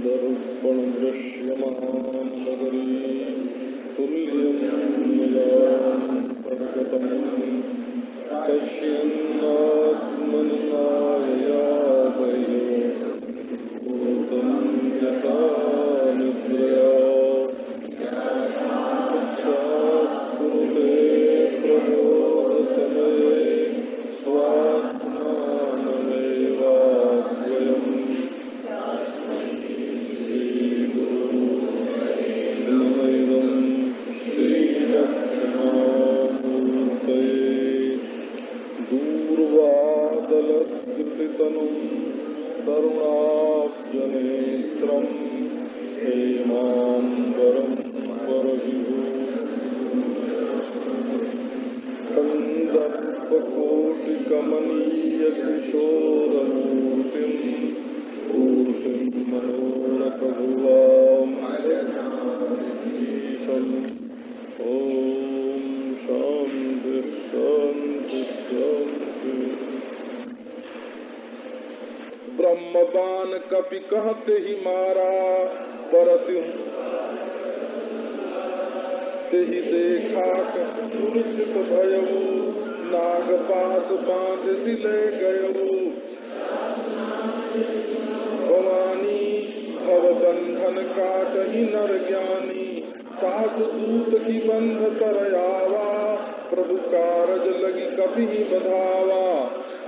दर्पण दृश्यमान तुल्यम पश्यन्नात्मन्मायया भूतं यथा निद्रया कुरुते प्रबोधसमये स्वात्मानमेवाद्वयम् श्रीगुरुर्नमैवं श्रीदक्षिणामूर्तये दूर्वादलस्कृतितनुं तरुणाब्जनेत्रं हेमाम्बरं वरविभुः कन्दर्पकोटिकमनीयकिशोरमूर्तिं पूर्तिं मनोरथभुवाम् ॐ शान्ति शान्ति शान्ति। ब्रह्मवान कपि कहते ही मारा परति ते ही देखा मूर्छित भयऊ नागपाश बांध सिले गयऊ भवानी भवबंधन काटहि नर ज्ञानी साधु दूत की बंध तरयावा प्रभु कारज लगी कपि बधावा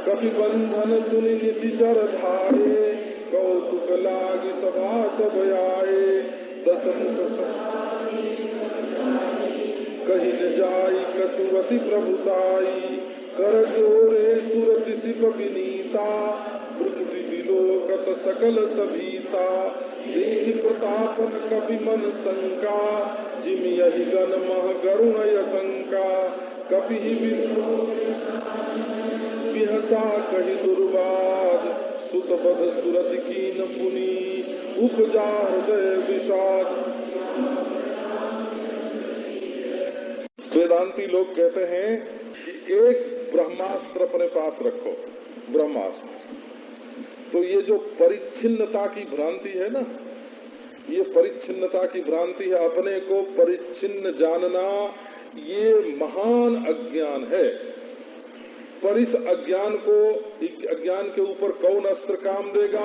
कपि बंधन सुनि निधि जर धारे कौतुक लागी सभा सब आए दसमुख कही न जाई कटुवती प्रभुताई कर जोरे सुरति सिप विनीता पृथ्वी विलोकत सकल सभीता देहि प्रतापन कपि मन शंका जिम यही गण मह गरुण यशंका कपि विहता कही दुर्वाद सुतबध सुरति कीन पुनी उपजा हृदय विषाद। वेदांती लोग कहते हैं कि एक ब्रह्मास्त्र अपने पास रखो, ब्रह्मास्त्र। तो ये जो परिच्छिन्नता की भ्रांति है ना, ये परिच्छिन्नता की भ्रांति है, अपने को परिच्छिन्न जानना, ये महान अज्ञान है। पर इस अज्ञान के ऊपर कौन अस्त्र काम देगा?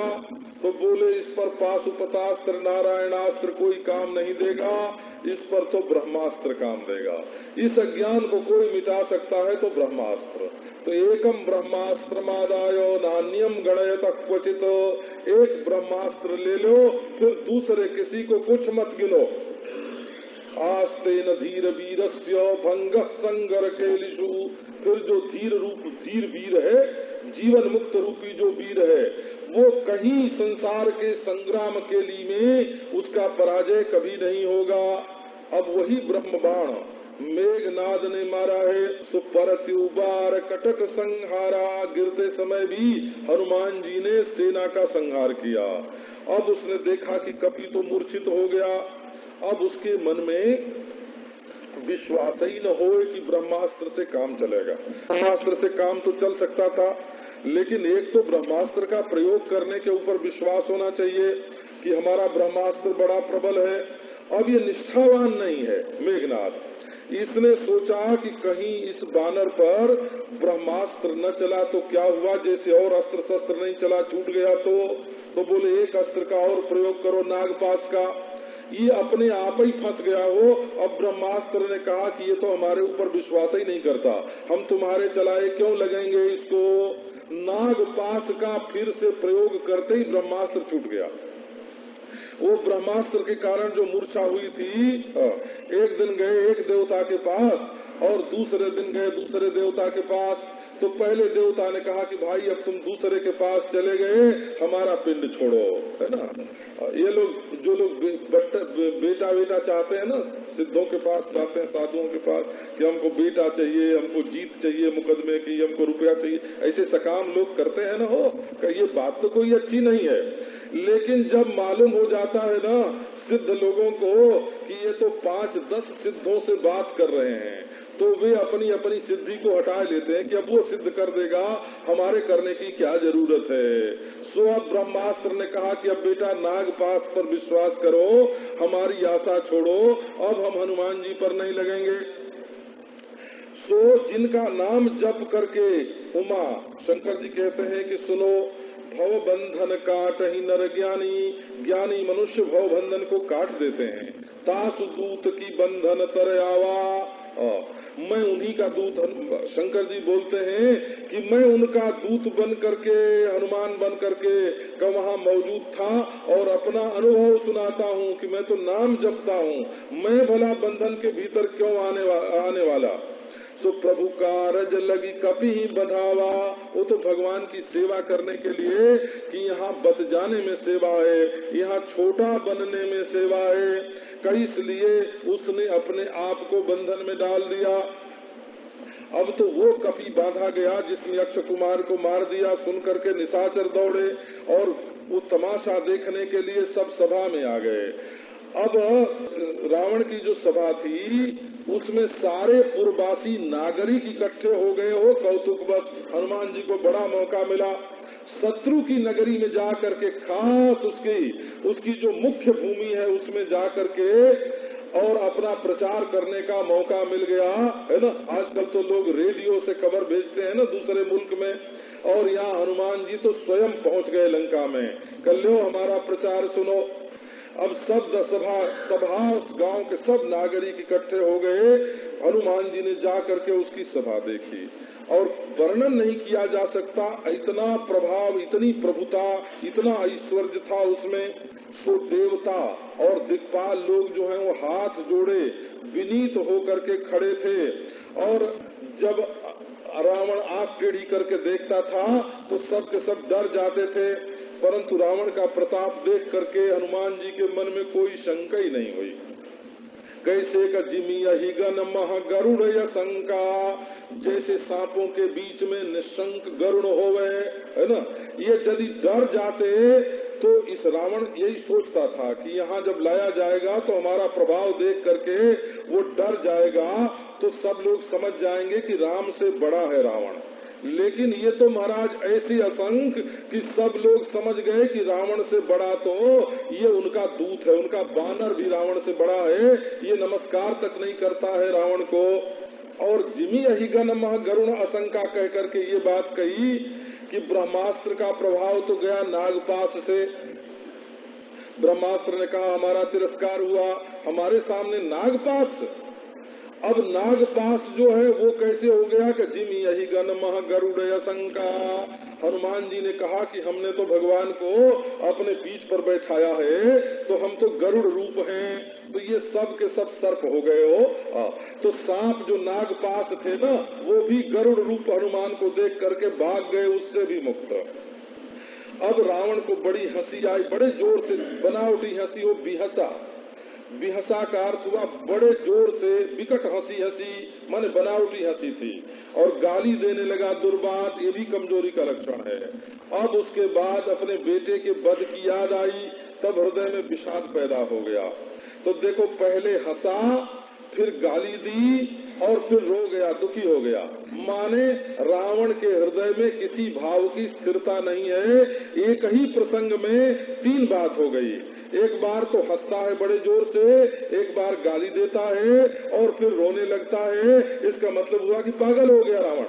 तो बोले इस पर पाशुपतास्त्र नारायणास्त्र कोई काम नहीं देगा, इस पर तो ब्रह्मास्त्र काम देगा। इस अज्ञान को कोई मिटा सकता है तो ब्रह्मास्त्र। तो एकम ब्रह्मास्त्रमादायो नान्यम गणयत क्वचित, एक ब्रह्मास्त्र ले लो, फिर दूसरे किसी को कुछ मत गिनो। आस्तेन धीर वीरस्य भंगः संगर केलिषु, फिर जो धीर वीर है, जीवन मुक्त रूपी जो वीर है, वो कहीं संसार के संग्राम के लिए में उसका पराजय कभी नहीं होगा। अब वही ब्रह्मबाण मेघनाद ने मारा है, सुपरत्युबार कटक संहारा, गिरते समय भी हनुमान जी ने सेना का संहार किया। अब उसने देखा कि कपि तो मूर्छित हो गया, अब उसके मन में विश्वास ही न हो कि ब्रह्मास्त्र से काम चलेगा। ब्रह्मास्त्र से काम तो चल सकता था, लेकिन एक तो ब्रह्मास्त्र का प्रयोग करने के ऊपर विश्वास होना चाहिए कि हमारा ब्रह्मास्त्र बड़ा प्रबल है। अब ये निष्ठावान नहीं है मेघनाद, इसने सोचा कि कहीं इस बानर पर ब्रह्मास्त्र न चला तो क्या हुआ, जैसे और अस्त्र शस्त्र नहीं चला, छूट गया तो बोले एक अस्त्र का और प्रयोग करो, नागपाश का। ये अपने आप ही फंस गया हो। अब ब्रह्मास्त्र ने कहा कि ये तो हमारे ऊपर विश्वास ही नहीं करता, हम तुम्हारे चलाए क्यों लगेंगे इसको। नागपाश का फिर से प्रयोग करते ही ब्रह्मास्त्र छूट गया। वो ब्रह्मास्त्र के कारण जो मूर्छा हुई थी, एक दिन गए एक देवता के पास और दूसरे दिन गए दूसरे देवता के पास। तो पहले देवता ने कहा कि भाई अब तुम दूसरे के पास चले गए, हमारा पिंड छोड़ो, है ना। ये लोग जो लोग बेटा चाहते हैं ना, सिद्धों के पास जाते हैं, साधुओं के पास कि हमको बेटा चाहिए, हमको जीत चाहिए मुकदमे की, हमको रुपया चाहिए, ऐसे सकाम लोग करते हैं ना। हो ये बात तो कोई अच्छी नहीं है, लेकिन जब मालूम हो जाता है ना सिद्ध लोगों को कि ये तो 5-10 सिद्धों से बात कर रहे हैं, तो वे अपनी अपनी सिद्धि को हटा लेते हैं कि अब वो सिद्ध कर देगा, हमारे करने की क्या जरूरत है। सो अब ब्रह्मास्त्र ने कहा कि अब बेटा नागपाश पर विश्वास करो, हमारी आशा छोड़ो, अब हम हनुमान जी पर नहीं लगेंगे। सो जिनका नाम जप करके उमा शंकर जी कहते हैं कि सुनो, भव बंधन काट ही नर ज्ञानी, ज्ञानी मनुष्य भव बंधन को काट देते हैं। तासु दूत की बंधन तर आवा, मैं उन्हीं का दूत, शंकर जी बोलते हैं कि मैं उनका दूत बन करके, हनुमान बन करके का वहाँ मौजूद था और अपना अनुभव सुनाता हूँ कि मैं तो नाम जपता हूँ, मैं भला बंधन के भीतर क्यों आने वाला। तो प्रभु कारज लगी कपि ही बधावा, वो तो भगवान की सेवा करने के लिए कि यहाँ बच जाने में सेवा है, यहाँ छोटा बनने में सेवा है, कई इसलिए उसने अपने आप को बंधन में डाल दिया। अब तो वो कपि बांधा गया जिसने अक्षय कुमार को मार दिया, सुन करके निशाचर दौड़े और वो तमाशा देखने के लिए सब सभा में आ गए। अब रावण की जो सभा थी उसमें सारे पूर्ववासी नागरिक इकट्ठे हो गए हो कौतुकवश। हनुमान जी को बड़ा मौका मिला शत्रु की नगरी में जा करके, खास उसकी जो मुख्य भूमि है उसमें जा करके और अपना प्रचार करने का मौका मिल गया है ना। आजकल तो लोग रेडियो से खबर भेजते हैं ना दूसरे मुल्क में, और यहाँ हनुमान जी तो स्वयं पहुँच गए लंका में, कल्यो हमारा प्रचार सुनो। अब सब सभा गांव के सब नागरिक इकट्ठे हो गए। हनुमान जी ने जा करके उसकी सभा देखी और वर्णन नहीं किया जा सकता, इतना प्रभाव, इतनी प्रभुता, इतना ऐश्वर्य था उसमें। तो देवता और दिक्पाल लोग जो हैं वो हाथ जोड़े विनीत होकर के खड़े थे, और जब रावण आंख टेढ़ी करके देखता था तो सब के सब डर जाते थे। परंतु रावण का प्रताप देख करके हनुमान जी के मन में कोई शंका ही नहीं हुई। कैसे का जिमी यही गण मह गरुड़ शंका, जैसे सांपों के बीच में निशंक गरुड़ होवे, है ना। ये यदि डर जाते तो इस रावण यही सोचता था कि यहाँ जब लाया जाएगा तो हमारा प्रभाव देख करके वो डर जाएगा, तो सब लोग समझ जाएंगे कि राम से बड़ा है रावण। लेकिन ये तो महाराज ऐसी असंख्य कि सब लोग समझ गए कि रावण से बड़ा तो ये उनका दूत है, उनका बानर भी रावण से बड़ा है, ये नमस्कार तक नहीं करता है रावण को। और जिमी अहिगन मह गरुण आशंका कह करके ये बात कही कि ब्रह्मास्त्र का प्रभाव तो गया नागपाश से। ब्रह्मास्त्र ने कहा हमारा तिरस्कार हुआ, हमारे सामने नागपाश। अब नागपाश जो है वो कैसे हो गया कि जिमी यही गण मह गरुड़ शंका। हनुमान जी ने कहा कि हमने तो भगवान को अपने पीठ पर बैठाया है, तो हम तो गरुड़ रूप हैं, तो ये सब के सब सर्प हो गए हो। तो सांप जो नागपाश थे ना वो भी गरुड़ रूप हनुमान को देख करके भाग गए, उससे भी मुक्त। अब रावण को बड़ी हंसी आई, बड़े जोर से बनावटी हंसी, वो बिहसा। बिहसा का अर्थ हुआ बड़े जोर से विकट हंसी माने बनावटी हंसी थी, और गाली देने लगा दुर्बात, ये भी कमजोरी का लक्षण है। अब उसके बाद अपने बेटे के वध की याद आई, तब हृदय में विषाद पैदा हो गया। तो देखो पहले हंसा, फिर गाली दी और फिर रो गया, दुखी हो गया। माने रावण के हृदय में किसी भाव की स्थिरता नहीं है। एक ही प्रसंग में तीन बात हो गई, एक बार तो हंसता है बड़े जोर से, एक बार गाली देता है और फिर रोने लगता है। इसका मतलब हुआ कि पागल हो गया रावण।